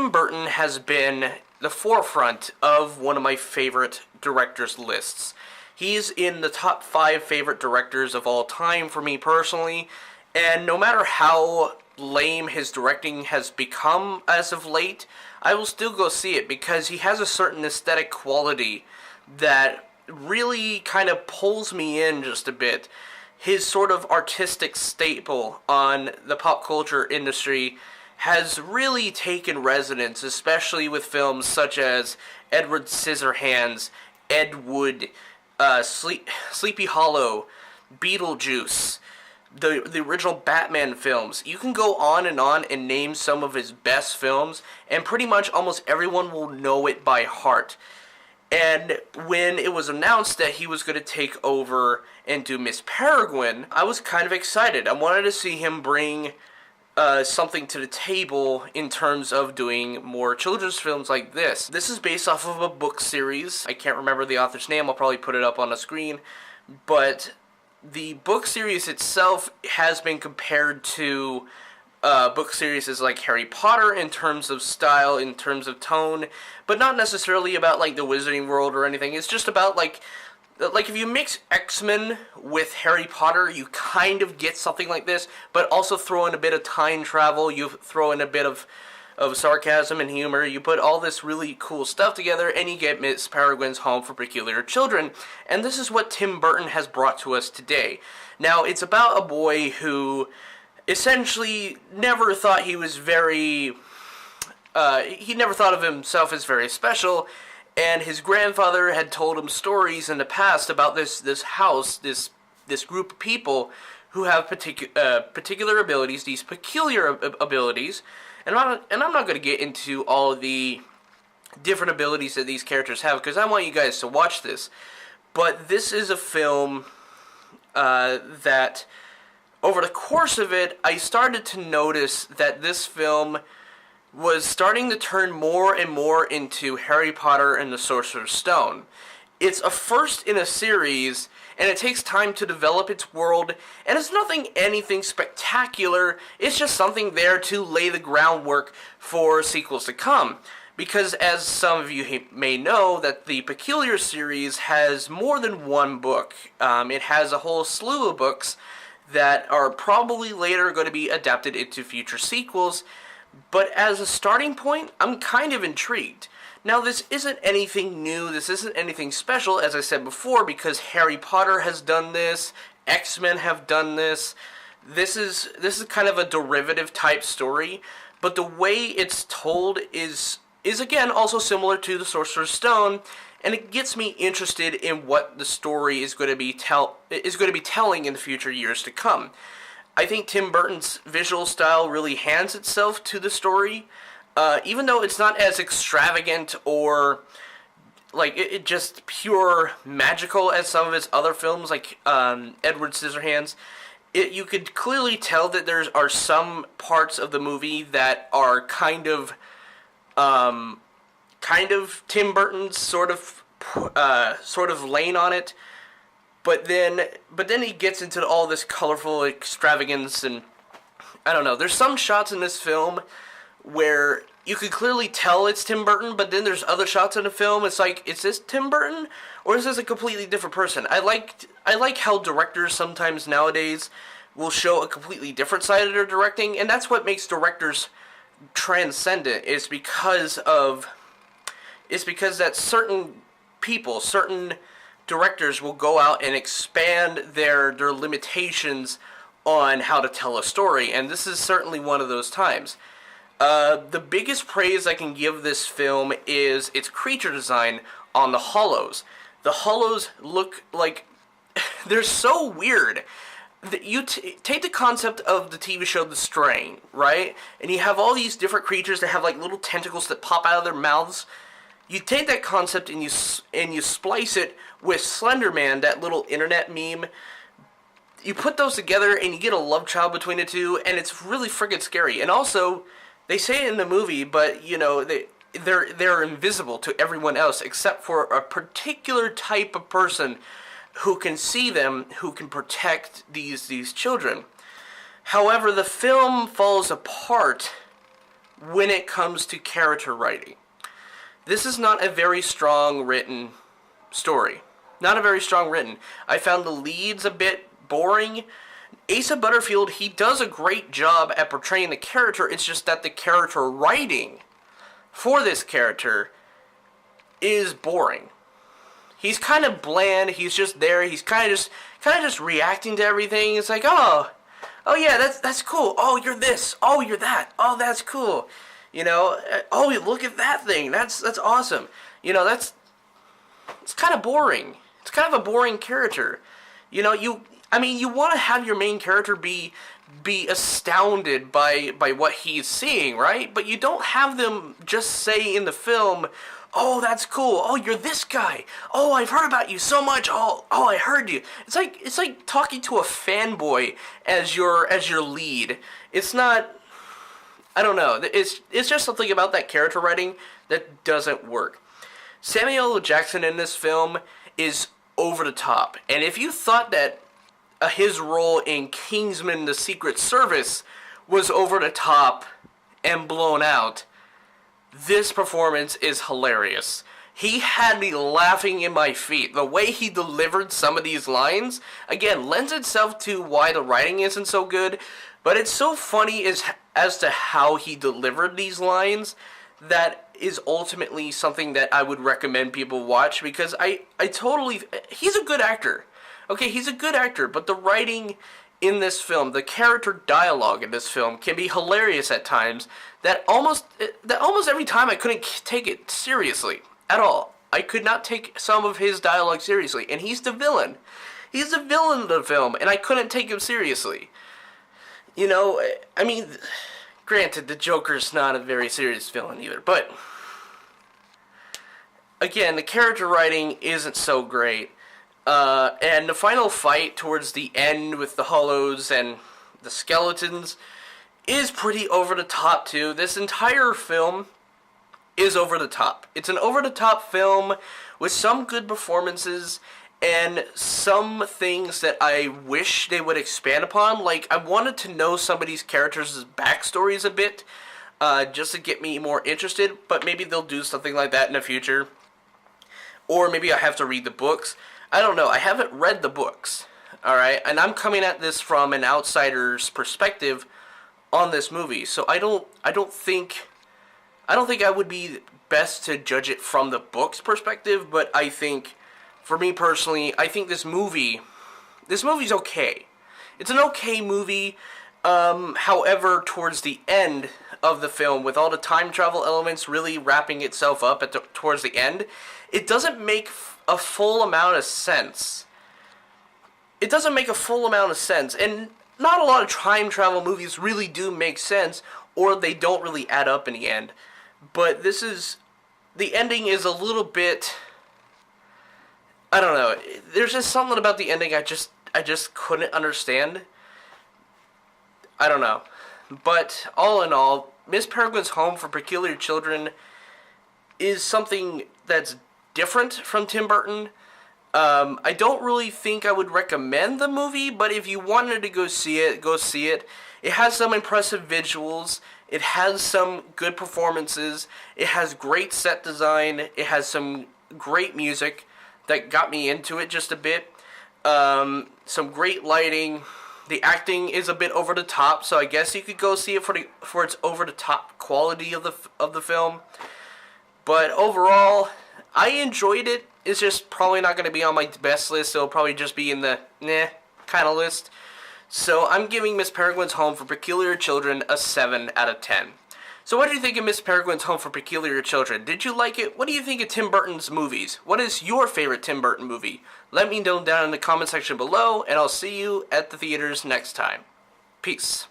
Tim Burton has been the forefront of one of my favorite directors lists. He's in the top 5 favorite directors of all time for me personally, and no matter how lame his directing has become as of late, I will still go see it because he has a certain aesthetic quality that really kind of pulls me in just a bit. His sort of artistic staple on the pop culture industry has really taken resonance, especially with films such as Edward Scissorhands, Ed Wood, Sleepy Hollow, Beetlejuice, the original Batman films. You can go on and name some of his best films, and pretty much almost everyone will know it by heart. And when it was announced that he was going to take over and do Miss Peregrine, I was kind of excited. I wanted to see him bring something to the table in terms of doing more children's films like this. This is based off of a book series. I can't remember the author's name. I'll probably put it up on the screen. But the book series itself has been compared to book series like Harry Potter in terms of style, in terms of tone, but not necessarily about like the Wizarding World or anything. It's just about like if you mix X-Men with Harry Potter, you kind of get something like this, but also throw in a bit of time travel, you throw in a bit of sarcasm and humor, you put all this really cool stuff together, and you get Miss Peregrine's Home for Peculiar Children, and this is what Tim Burton has brought to us today. Now, it's about a boy who essentially never thought he was very, he never thought of himself as very special, and his grandfather had told him stories in the past about this house, this group of people who have particular abilities, these peculiar abilities, and I'm not going to get into all of the different abilities that these characters have, because I want you guys to watch this, but this is a film that over the course of it, I started to notice that this film was starting to turn more and more into Harry Potter and the Sorcerer's Stone. It's a first in a series, and it takes time to develop its world, and it's anything spectacular. It's just something there to lay the groundwork for sequels to come. Because as some of you may know, that the Peculiar series has more than one book. It has a whole slew of books that are probably later going to be adapted into future sequels, but as a starting point, I'm kind of intrigued. Now, this isn't anything new, this isn't anything special, as I said before, because Harry Potter has done this, X-Men have done this. This is kind of a derivative type story, but the way it's told is again also similar to the Sorcerer's Stone, and it gets me interested in what the story is going to be telling in the future years to come. I think Tim Burton's visual style really hands itself to the story, even though it's not as extravagant or like it just pure magical as some of his other films, like Edward Scissorhands. You could clearly tell that there are some parts of the movie that are kind of Tim Burton's sort of lane on it, but then he gets into all this colorful extravagance, and I don't know. There's some shots in this film where you could clearly tell it's Tim Burton, but then there's other shots in the film. It's like, is this Tim Burton or is this a completely different person? I like how directors sometimes nowadays will show a completely different side of their directing, and that's what makes directors transcendent. It's because that certain people, certain directors will go out and expand their limitations on how to tell a story, and this is certainly one of those times. The biggest praise I can give this film is its creature design on the Hollows. The Hollows look like they're so weird. You take the concept of the TV show The Strain, right? And you have all these different creatures that have like little tentacles that pop out of their mouths. You take that concept and you splice it with Slender Man, that little internet meme. You put those together and you get a love child between the two, and it's really friggin' scary. And also, they say it in the movie, but you know they're invisible to everyone else except for a particular type of person who can see them, who can protect these children. However, the film falls apart when it comes to character writing. This is not a very strong written story. Not a very strong written. I found the leads a bit boring. Asa Butterfield, he does a great job at portraying the character. It's just that the character writing for this character is boring. He's kind of bland. He's just there. He's kind of just reacting to everything. It's like, oh yeah, that's cool. Oh, you're this. Oh, you're that. Oh, that's cool. You know, oh, look at that thing. That's awesome. You know, it's kind of boring. It's kind of a boring character. You know, you want to have your main character be astounded by what he's seeing, right? But you don't have them just say in the film, oh, that's cool. Oh, you're this guy. Oh, I've heard about you so much. Oh, I heard you. It's like talking to a fanboy as your lead. It's not, I don't know. It's just something about that character writing that doesn't work. Samuel L. Jackson in this film is over the top. And if you thought that his role in Kingsman: The Secret Service was over the top and blown out, this performance is hilarious. He had me laughing in my feet. The way he delivered some of these lines, again, lends itself to why the writing isn't so good, but it's so funny as to how he delivered these lines that is ultimately something that I would recommend people watch, because he's a good actor. Okay, he's a good actor, but the writing in this film, the character dialogue in this film can be hilarious at times, that almost every time I couldn't take it seriously at all. I could not take some of his dialogue seriously, and he's the villain. He's the villain of the film, and I couldn't take him seriously. You know, I mean, granted, the Joker's not a very serious villain either, but again, the character writing isn't so great. And the final fight towards the end with the Hollows and the skeletons is pretty over the top too. This entire film is over the top. It's an over the top film with some good performances and some things that I wish they would expand upon. Like, I wanted to know some of these characters' backstories a bit, just to get me more interested, but maybe they'll do something like that in the future. Or maybe I have to read the books. I don't know. I haven't read the books, alright? And I'm coming at this from an outsider's perspective on this movie. So I don't think I would be best to judge it from the book's perspective, but I think, for me personally, I think this movie's okay. It's an okay movie. However, towards the end of the film, with all the time travel elements really wrapping itself up towards the end, it doesn't make a full amount of sense. It doesn't make a full amount of sense, and not a lot of time travel movies really do make sense, or they don't really add up in the end. But the ending is a little bit, I don't know, there's just something about the ending I just couldn't understand. I don't know. But all in all, Miss Peregrine's Home for Peculiar Children is something that's different from Tim Burton. I don't really think I would recommend the movie, but if you wanted to go see it, go see it. It has some impressive visuals. It has some good performances. It has great set design. It has some great music that got me into it just a bit. Some great lighting. The acting is a bit over the top, so I guess you could go see it for its over the top quality of the film. But overall, I enjoyed it. It's just probably not going to be on my best list. It'll probably just be in the kind of list. So I'm giving Miss Peregrine's Home for Peculiar Children a 7 out of 10. So what do you think of Miss Peregrine's Home for Peculiar Children? Did you like it? What do you think of Tim Burton's movies? What is your favorite Tim Burton movie? Let me know down in the comment section below, and I'll see you at the theaters next time. Peace.